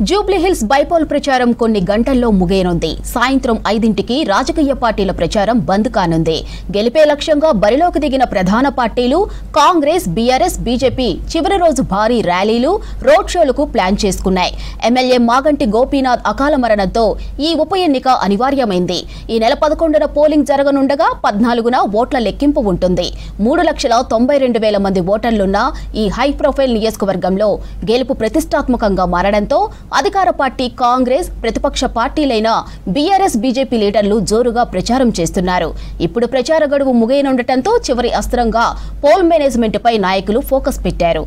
Jubilee Hills bypoll ప్రచారం కొన్ని గంటల్లో ముగియనుంది. సాయంత్రం 5ంటికి రాజకీయ పార్టీల ప్రచారం బంద్ కానుంది. గెలిపే లక్ష్యంగా బరిలోకి దిగిన ప్రధాన పార్టీలు కాంగ్రెస్, బీఆర్ఎస్, బీజేపీ చివరి రోజు భారీ ర్యాలీలు, రోడ్ షోలకు ప్లాన్ చేసుకున్నాయి. ఎమ్మెల్యే మాగంటి గోపీనాథ్ అకాల మరణంతో ఈ ఉప ఎన్నిక అనివార్యమైంది. ఈ నెల 11న పోలింగ్ జరగనుండగా 14న ఓట్ల లెక్కింపు ఉంటుంది. 3,92,000 మంది ఓటర్లున్న ఈ హై ప్రొఫైల్ నియోజకవర్గంలో గెలుపు ప్రతిష్టాత్మకంగా మారడంతో అధికార పార్టీ కాంగ్రెస్, ప్రతిపక్ష పార్టీలైన బీఆర్ఎస్, బీజేపీ లీడర్లు జోరుగా ప్రచారం చేస్తున్నారు. ఇప్పుడు ప్రచార గడువు ముగియనుండటంతో చివరి అస్త్రంగా పోల్ మేనేజ్మెంట్ పై నాయకులు ఫోకస్ పెట్టారు.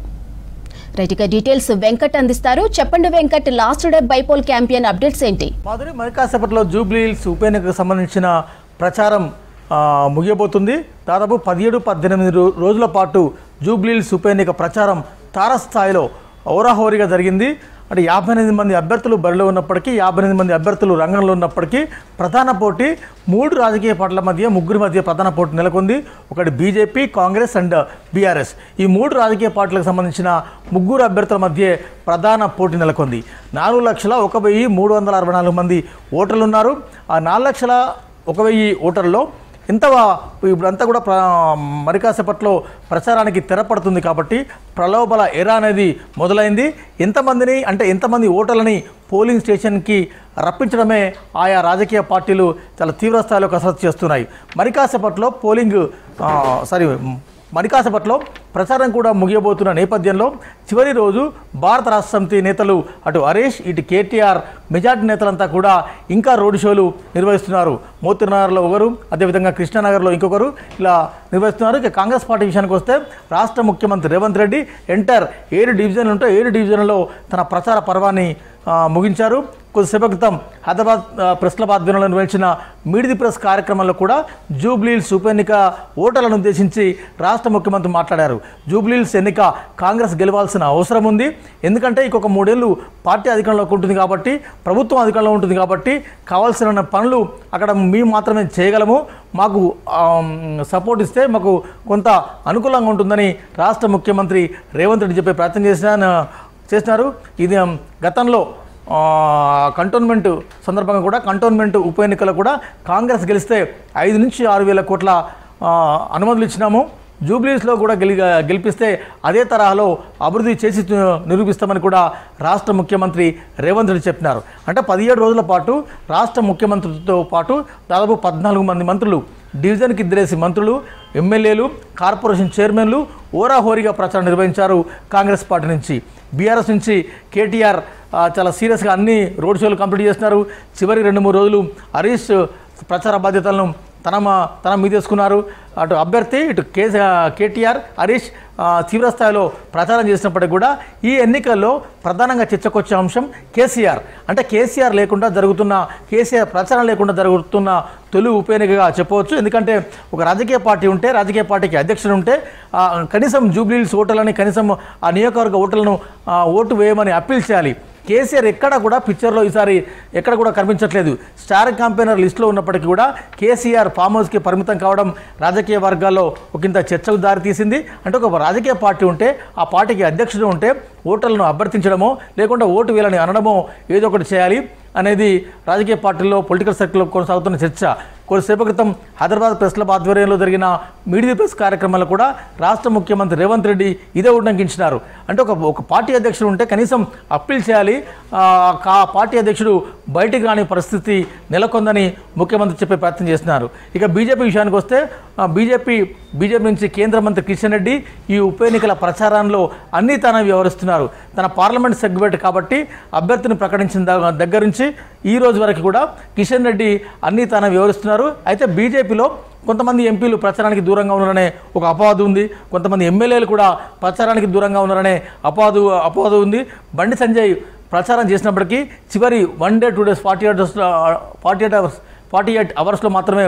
రైట్గా డీటెయిల్స్ వెంకట్ అందిస్తారు. చెప్పండి Venkat, last day bypoll campaign updates ఏంటి? మాధురి, మరికాసేపట్లో జూబ్లీహిల్స్ ఉప ఎన్నికకు సంబంధించిన ప్రచారం ముగియబోతుంది. దాదాపు 17-18 రోజుల పాటు జూబ్లీహిల్స్ ఉప ఎన్నిక ప్రచారం తారస్థాయిలో హోరాహోరీగా జరిగింది. అంటే 58 మంది అభ్యర్థులు బరిలో ఉన్నప్పటికీ, 58 మంది అభ్యర్థులు రంగంలో ఉన్నప్పటికీ ప్రధాన పోటీ 3 రాజకీయ పార్టీల మధ్య, ముగ్గురి మధ్య ప్రధాన పోటీ నెలకొంది. ఒకటి బీజేపీ, కాంగ్రెస్ అండ్ బీఆర్ఎస్. ఈ 3 రాజకీయ పార్టీలకు సంబంధించిన ముగ్గురు అభ్యర్థుల మధ్య ప్రధాన పోటీ నెలకొంది. 4,01,364 మంది ఓటర్లు ఉన్నారు. ఆ 4,01,000 ఓటర్లలో ఇప్పుడంతా కూడా మరికాసేపట్లో ప్రచారానికి తెరపడుతుంది. కాబట్టి ప్రలోభల ఎరా అనేది మొదలైంది. ఎంతమంది ఓటర్లని పోలింగ్ స్టేషన్కి రప్పించడమే ఆయా రాజకీయ పార్టీలు చాలా తీవ్ర స్థాయిలో కసరత్తు చేస్తున్నాయి. మరికాసేపట్లో ప్రచారం కూడా ముగియబోతున్న నేపథ్యంలో చివరి రోజు భారత రాష్ట్ర సమితి నేతలు అటు హరీష్, ఇటు కేటీఆర్, మెజార్టీ నేతలంతా కూడా ఇంకా రోడ్ షోలు నిర్వహిస్తున్నారు. మోతీనగర్లో ఒకరు, అదేవిధంగా కృష్ణానగర్లో ఇంకొకరు ఇలా నిర్వహిస్తున్నారు. ఇక కాంగ్రెస్ పార్టీ విషయానికి వస్తే రాష్ట్ర ముఖ్యమంత్రి రేవంత్ రెడ్డి 7 డివిజన్లు ఉంటే 7 డివిజన్లలో తన ప్రచార పర్వాన్ని ముగించారు. కొద్దిసేపటి క్రితం హైదరాబాద్ ప్రెస్ క్లబ్ ఆధ్వర్యంలో నిర్వహించిన మీట్ ది ప్రెస్ కార్యక్రమంలో కూడా జూబ్లీహిల్స్ ఉప ఎన్నిక ఓటర్లను ఉద్దేశించి రాష్ట్ర ముఖ్యమంత్రి మాట్లాడారు. జూబ్లీహిల్స్ ఎన్నిక కాంగ్రెస్ గెలవాల్సిన అవసరం ఉంది. ఎందుకంటే ఇంకొక 3 ఏళ్ళు పార్టీ అధికారంలోకి ఉంటుంది కాబట్టి, ప్రభుత్వం అధికారంలో ఉంటుంది కాబట్టి కావాల్సిన పనులు అక్కడ మేము మాత్రమే చేయగలము. మాకు సపోర్ట్ ఇస్తే మాకు కొంత అనుకూలంగా ఉంటుందని రాష్ట్ర ముఖ్యమంత్రి రేవంత్ రెడ్డి చెప్పే ప్రయత్నం చేసినారు. ఇది గతంలో కంటోన్మెంట్ సందర్భంగా కూడా, కంటోన్మెంట్ ఉప ఎన్నికల్లో కూడా కాంగ్రెస్ గెలిస్తే 5,000-6,000 కోట్ల అనుమతులు ఇచ్చినాము. జూబ్లీహిల్స్లో కూడా గెలిపిస్తే అదే తరహాలో అభివృద్ధి చేసి నిరూపిస్తామని కూడా రాష్ట్ర ముఖ్యమంత్రి రేవంత్ రెడ్డి చెప్పినారు. అంటే 17 రోజుల పాటు రాష్ట్ర ముఖ్యమంత్రితో పాటు దాదాపు 14 మంది మంత్రులు, డివిజన్కి 2 మంత్రులు, ఎమ్మెల్యేలు, కార్పొరేషన్ చైర్మన్లు హోరాహోరీగా ప్రచారం నిర్వహించారు. కాంగ్రెస్ పార్టీ నుంచి, బీఆర్ఎస్ నుంచి కేటీఆర్ చాలా సీరియస్గా అన్ని రోడ్ షోలు కంప్లీట్ చేస్తున్నారు. చివరి 2-3 రోజులు హరీష్ ప్రచార బాధ్యతలను తన మీద తీసుకున్నారు. అటు అభ్యర్థి, ఇటు కేటీఆర్, హరీష్ తీవ్ర స్థాయిలో ప్రచారం చేసినప్పటికీ కూడా ఈ ఎన్నికల్లో ప్రధానంగా చర్చకొచ్చే అంశం కేసీఆర్. అంటే కేసీఆర్ ప్రచారం లేకుండా జరుగుతున్న తొలి ఉప ఎన్నికగా చెప్పవచ్చు. ఎందుకంటే ఒక రాజకీయ పార్టీ ఉంటే, రాజకీయ పార్టీకి అధ్యక్షుడు ఉంటే కనీసం జూబ్లీహిల్స్ ఓటర్లని, కనీసం ఆ నియోజకవర్గ ఓటర్లను ఓటు వేయమని అప్పీల్ చేయాలి. కేసీఆర్ ఎక్కడ కూడా పిక్చర్లో ఈసారి ఎక్కడ కూడా కనిపించట్లేదు. స్టార్ క్యాంపెయినర్ లిస్టులో ఉన్నప్పటికీ కూడా కేసీఆర్ ఫామ్ హౌస్కి పరిమితం కావడం రాజకీయ వర్గాల్లో ఒకంత చర్చకు దారితీసింది. అంటే ఒక రాజకీయ పార్టీ ఉంటే, ఆ పార్టీకి అధ్యక్షుడు ఉంటే ఓటర్లను అభ్యర్థించడమో లేకుంటే ఓటు వేయాలని అనడమో ఏదో ఒకటి చేయాలి అనేది రాజకీయ పార్టీల్లో, పొలిటికల్ సర్కిల్లో కొనసాగుతున్న చర్చ. కొద్దిసేపు క్రితం హైదరాబాద్ ప్రెస్ క్లబ్ ఆధ్వర్యంలో జరిగిన మీట్ ది ప్రెస్ కార్యక్రమంలో కూడా రాష్ట్ర ముఖ్యమంత్రి రేవంత్ రెడ్డి ఇదే ఉల్లంఘించినారు. అంటే ఒక పార్టీ అధ్యక్షుడు ఉంటే కనీసం అప్పీల్ చేయాలి, ఆ పార్టీ అధ్యక్షుడు బయటికి రాని పరిస్థితి నెలకొందని ముఖ్యమంత్రి చెప్పే ప్రయత్నం చేస్తున్నారు. ఇక బీజేపీ విషయానికి వస్తే బీజేపీ నుంచి కేంద్ర మంత్రి కిషన్ రెడ్డి ఈ ఉప ఎన్నికల ప్రచారంలో అన్నీ తానే వ్యవహరిస్తున్నారు. తన పార్లమెంట్ సెగ్మెంట్ కాబట్టి అభ్యర్థిని ప్రకటించిన దగ్గర నుంచి ఈ రోజు వరకు కూడా కిషన్ రెడ్డి అన్నీ తానే వ్యవహరిస్తున్నారు. అయితే బీజేపీలో కొంతమంది ఎంపీలు ప్రచారానికి దూరంగా ఉన్నారనే ఒక అపవాదు ఉంది. కొంతమంది ఎమ్మెల్యేలు కూడా ప్రచారానికి దూరంగా ఉన్నారనే అపవాదు ఉంది. బండి సంజయ్ ప్రచారం చేసినప్పటికీ చివరి 1 day 2 days 48 అవర్స్లో మాత్రమే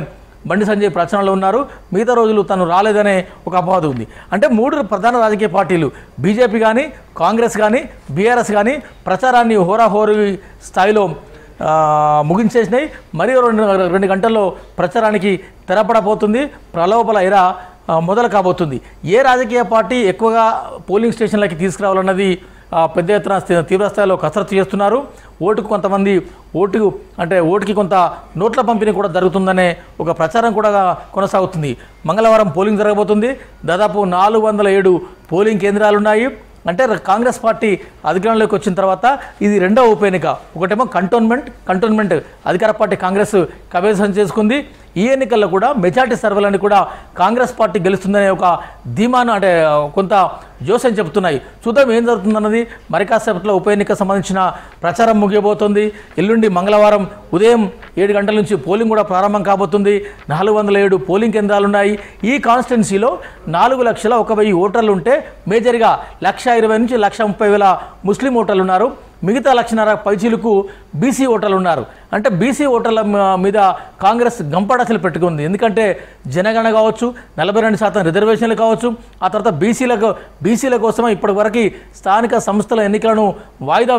బండి సంజయ్ ప్రచారంలో ఉన్నారు. మిగతా రోజులు తను రాలేదనే ఒక అపవాదు ఉంది. అంటే 3 ప్రధాన రాజకీయ పార్టీలు బీజేపీ కానీ, కాంగ్రెస్ కానీ, బీఆర్ఎస్ కానీ ప్రచారాన్ని హోరాహోరీ స్థాయిలో ముగించేసినాయి. మరియు 2 గంటల్లో ప్రచారానికి తెరపడబోతుంది. ప్రలోభల ఎరా మొదలు కాబోతుంది. ఏ రాజకీయ పార్టీ ఎక్కువగా పోలింగ్ స్టేషన్లకి తీసుకురావాలన్నది పెద్ద ఎత్తున తీవ్రస్థాయిలో కసరత్తు చేస్తున్నారు. ఓటుకు కొంతమంది ఓటుకి కొంత నోట్ల పంపిణీ కూడా జరుగుతుందనే ఒక ప్రచారం కూడా కొనసాగుతుంది. మంగళవారం పోలింగ్ జరగబోతుంది. దాదాపు 407 పోలింగ్ కేంద్రాలున్నాయి. అంటే కాంగ్రెస్ పార్టీ అధికారంలోకి వచ్చిన తర్వాత ఇది రెండవ ఉప ఎన్నిక. ఒకటేమో కంటోన్మెంట్ అధికార పార్టీ కాంగ్రెస్ కైవసం చేసుకుంది. ఈ ఎన్నికల్లో కూడా మెజార్టీ సర్వేలని కూడా కాంగ్రెస్ పార్టీ గెలుస్తుందనే ఒక ధీమాను అంటే కొంత జోస్యం చెబుతున్నాయి. చూద్దాం ఏం జరుగుతుందన్నది. మరి కాసేపట్లో ఉప ఎన్నిక సంబంధించిన ప్రచారం ముగియబోతోంది. ఎల్లుండి మంగళవారం ఉదయం 7 గంటల నుంచి పోలింగ్ కూడా ప్రారంభం కాబోతుంది. 407 పోలింగ్ కేంద్రాలున్నాయి. ఈ కాన్స్టిట్యున్సీలో 4,01,000 ఓటర్లు ఉంటే మేజర్గా 1,20,000 నుంచి 1,30,000 ముస్లిం ఓటర్లు ఉన్నారు. మిగతా 1,00,000 పైచీలకు బీసీ ఓటర్లు ఉన్నారు. అంటే బీసీ ఓటర్ల మీద కాంగ్రెస్ గంపడసలు పెట్టుకుంది. ఎందుకంటే జనగణన కావచ్చు, 42% రిజర్వేషన్లు కావచ్చు, ఆ తర్వాత బీసీల కోసమే ఇప్పటివరకు స్థానిక సంస్థల ఎన్నికలను వాయిదా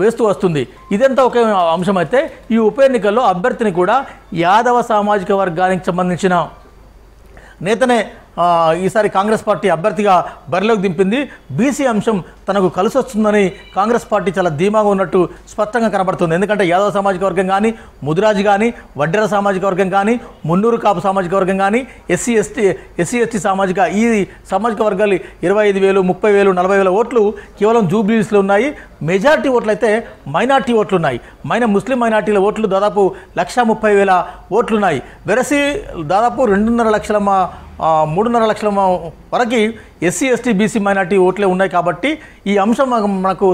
వేస్తూ వస్తుంది. ఇదంతా ఒకే అంశం అయితే ఈ ఉప ఎన్నికల్లో అభ్యర్థిని కూడా యాదవ సామాజిక వర్గానికి సంబంధించిన నేతనే ఈసారి కాంగ్రెస్ పార్టీ అభ్యర్థిగా బరిలోకి దింపింది. బీసీ అంశం తనకు కలిసి వస్తుందని కాంగ్రెస్ పార్టీ చాలా ధీమాగా ఉన్నట్టు స్పష్టంగా కనబడుతుంది. ఎందుకంటే యాదవ సామాజిక వర్గం కానీ, ముదిరాజు కానీ, వడ్డెర సామాజిక వర్గం కానీ, మున్నూరు కాపు సామాజిక వర్గం కానీ, ఎస్సీ ఎస్టీ ఈ సామాజిక వర్గాలు 25,000, 30,000, 40,000 ఓట్లు కేవలం జూబ్లీస్లో ఉన్నాయి. మెజార్టీ ఓట్లు అయితే మైనార్టీ ఓట్లు ఉన్నాయి. ముస్లిం మైనార్టీల ఓట్లు దాదాపు 1,30,000 ఓట్లున్నాయి. వెరసి దాదాపు 2.5 లక్షల 3.5 లక్షల వరకు ఎస్సీ ఎస్టీ బీసీ మైనార్టీ ఓట్లే ఉన్నాయి. కాబట్టి ఈ అంశం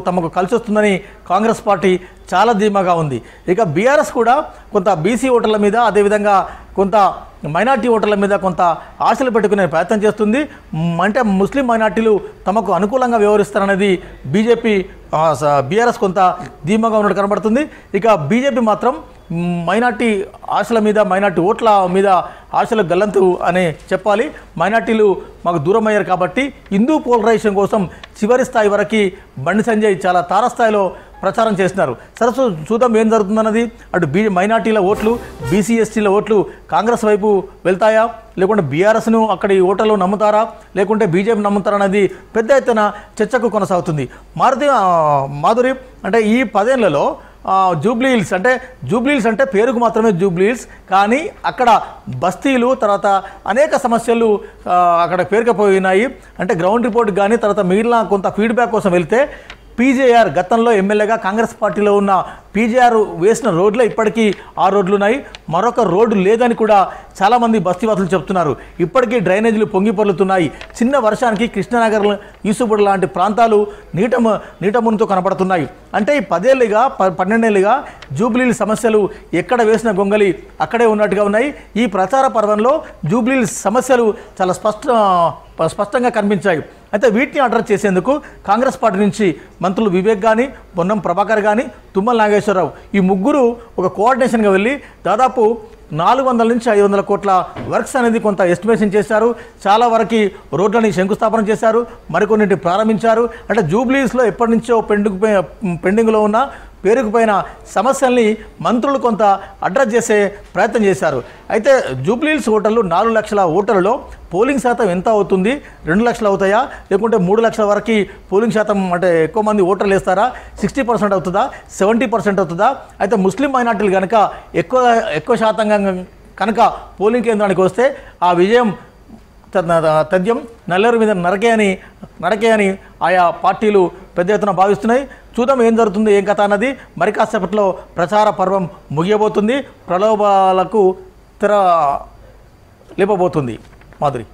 తమకు కలిసి వస్తుందని కాంగ్రెస్ పార్టీ చాలా ధీమాగా ఉంది. ఇక బీఆర్ఎస్ కూడా కొంత బీసీ ఓటర్ల మీద, అదేవిధంగా కొంత మైనార్టీ ఓటర్ల మీద కొంత ఆశలు పెట్టుకునే ప్రయత్నం చేస్తుంది. అంటే ముస్లిం మైనార్టీలు తమకు అనుకూలంగా వ్యవహరిస్తారనేది బీఆర్ఎస్ కొంత ధీమాగా ఉన్నట్టు కనబడుతుంది. ఇక బీజేపీ మాత్రం మైనార్టీ ఆశల మీద, మైనార్టీ ఓట్ల మీద ఆశలు గల్లంతు అని చెప్పాలి. మైనార్టీలు మాకు దూరం అయ్యారు కాబట్టి హిందూ పోలరైజేషన్ కోసం చివరి స్థాయి వరకు బండి సంజయ్ చాలా తారస్థాయిలో ప్రచారం చేస్తున్నారు. సరే చూద్దాం ఏం జరుగుతుందన్నది. అటు మైనార్టీల ఓట్లు, బీసీ ఎస్టీల ఓట్లు కాంగ్రెస్ వైపు వెళ్తాయా, లేకుంటే బీఆర్ఎస్ను అక్కడి ఓటర్లు నమ్ముతారా, లేకుంటే బీజేపీ నమ్ముతారా అనేది పెద్ద ఎత్తున చర్చకు కొనసాగుతుంది. మాధురి అంటే ఈ 10 ఏళ్లలో జూబ్లీహిల్స్ అంటే పేరుకు మాత్రమే జూబ్లీహిల్స్, కానీ అక్కడ బస్తీలు, తర్వాత అనేక సమస్యలు అక్కడ పేరుకపోయినాయి. అంటే గ్రౌండ్ రిపోర్ట్ కానీ, తర్వాత మిగిలిన కొంత ఫీడ్బ్యాక్ కోసం వెళ్తే పీజేఆర్ గతంలో ఎమ్మెల్యేగా కాంగ్రెస్ పార్టీలో ఉన్న పీజేఆర్ వేసిన రోడ్లు ఇప్పటికీ 6 రోడ్లు ఉన్నాయి. మరొక రోడ్డు లేదని కూడా చాలామంది బస్తీవాసులు చెప్తున్నారు. ఇప్పటికీ డ్రైనేజీలు పొంగి పొర్లుతున్నాయి. చిన్న వర్షానికి కృష్ణానగర్, యూసుఫ్గఢ్ లాంటి ప్రాంతాలు నీట మునితో కనపడుతున్నాయి. అంటే ఈ 12 ఏళ్ళుగా జూబ్లీహిల్ సమస్యలు ఎక్కడ వేసిన గొంగలి అక్కడే ఉన్నట్టుగా ఉన్నాయి. ఈ ప్రచార పర్వంలో జూబ్లీహిల్ సమస్యలు చాలా స్పష్టంగా కనిపించాయి. అయితే వీటిని అడ్రస్ చేసేందుకు కాంగ్రెస్ పార్టీ నుంచి మంత్రులు వివేక్ కానీ, పొన్నం ప్రభాకర్ కానీ, తుమ్మల నాగేశ్వరరావు ఈ ముగ్గురు ఒక కోఆర్డినేషన్గా వెళ్ళి దాదాపు 400 నుంచి 500 కోట్ల వర్క్స్ అనేది కొంత ఎస్టిమేషన్ చేశారు. చాలా వరకు రోడ్లని శంకుస్థాపన చేశారు, మరికొన్నింటి ప్రారంభించారు. అంటే జూబ్లీహిల్స్లో ఎప్పటి నుంచో పెండింగ్లో ఉన్న పేరుకుపోయిన సమస్యల్ని మంత్రులు కొంత అడ్రస్ చేసే ప్రయత్నం చేశారు. అయితే జూబ్లీహిల్స్ ఓటర్లు 4 లక్షల ఓటర్లలో పోలింగ్ శాతం ఎంత అవుతుంది? 2 లక్షలు అవుతాయా, లేకుంటే 3 లక్షల వరకు పోలింగ్ శాతం అంటే ఎక్కువ మంది ఓటర్లు వేస్తారా? 60% అవుతుందా, 70% అవుతుందా? అయితే ముస్లిం మైనార్టీలు కనుక ఎక్కువ శాతంగా కనుక పోలింగ్ కేంద్రానికి వస్తే ఆ విజయం తథ్యం నల్లరు మీద నరకే అని ఆయా పార్టీలు పెద్ద ఎత్తున భావిస్తున్నాయి. చూద్దాం ఏం జరుగుతుంది, ఏం కథ అన్నది. మరి కాసేపట్లో ప్రచార పర్వం ముగియబోతుంది. ప్రలోభాలకు తెర లేపబోతుంది. మాధురి.